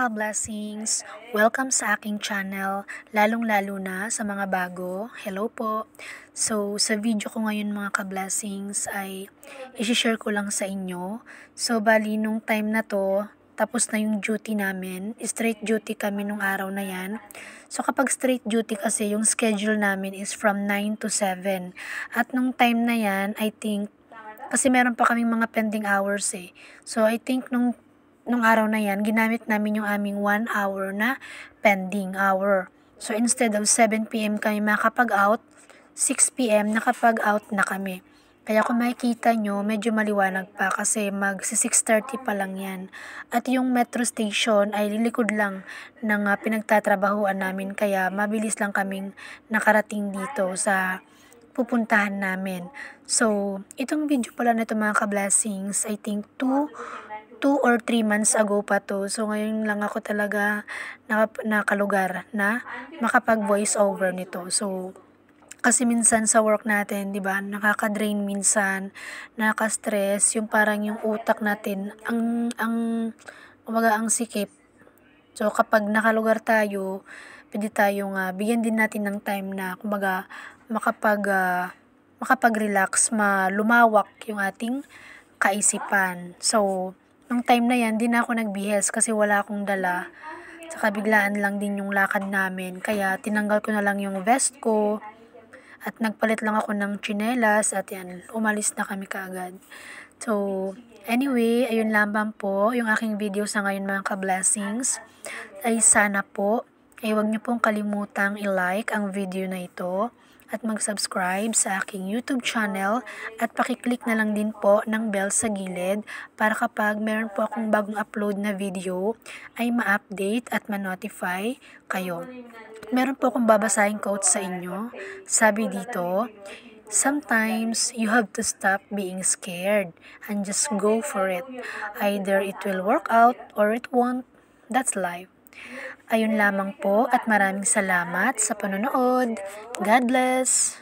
ka-blessings! Welcome sa aking channel, lalong-lalo na sa mga bago. Hello po! So, sa video ko ngayon mga ka-blessings ay isi-share ko lang sa inyo. So, bali nung time na to, tapos na yung duty namin. Straight duty kami nung araw na yan. So, kapag straight duty kasi, yung schedule namin is from 9 to 7. At nung time na yan, I think, kasi meron pa kaming mga pending hours eh. So, I think nung araw na yan, ginamit namin yung aming 1 hour na pending hour. So, instead of 7 p.m. kami makapag-out, 6 p.m. nakapag-out na kami. Kaya kung makikita nyo, medyo maliwanag pa kasi mag-6:30 pa lang yan. At yung metro station ay lilikod lang ng pinagtatrabahuan namin. Kaya mabilis lang kaming nakarating dito sa pupuntahan namin. So, itong video pala na ito mga ka-blessings, I think 2 or 3 months ago pa to. So, ngayon lang ako talaga nakalugar na makapag-voice over nito. So, kasi minsan sa work natin, di ba, nakaka-drain minsan, nakaka-stress, yung parang yung utak natin, ang sikip. So, kapag nakalugar tayo, pwede tayong bigyan din natin ng time na, kumbaga, makapag-relax, lumawak yung ating kaisipan. So, nung time na yan, di na ako nagbihes kasi wala akong dala. Saka biglaan lang din yung lakad namin. Kaya tinanggal ko na lang yung vest ko. At nagpalit lang ako ng tsinelas. At yan, umalis na kami kaagad. So, anyway, ayun lamang po yung aking video sa ngayon mga ka-blessings. Ay sana po, ay huwag niyo pong kalimutang i-like ang video na ito. At mag-subscribe sa aking YouTube channel at pakiclick na lang din po ng bell sa gilid para kapag meron po akong bagong upload na video ay ma-update at ma-notify kayo. Meron po akong babasahing quote sa inyo. Sabi dito, sometimes you have to stop being scared and just go for it. Either it will work out or it won't. That's life. Ayun lamang po at maraming salamat sa panonood. God bless!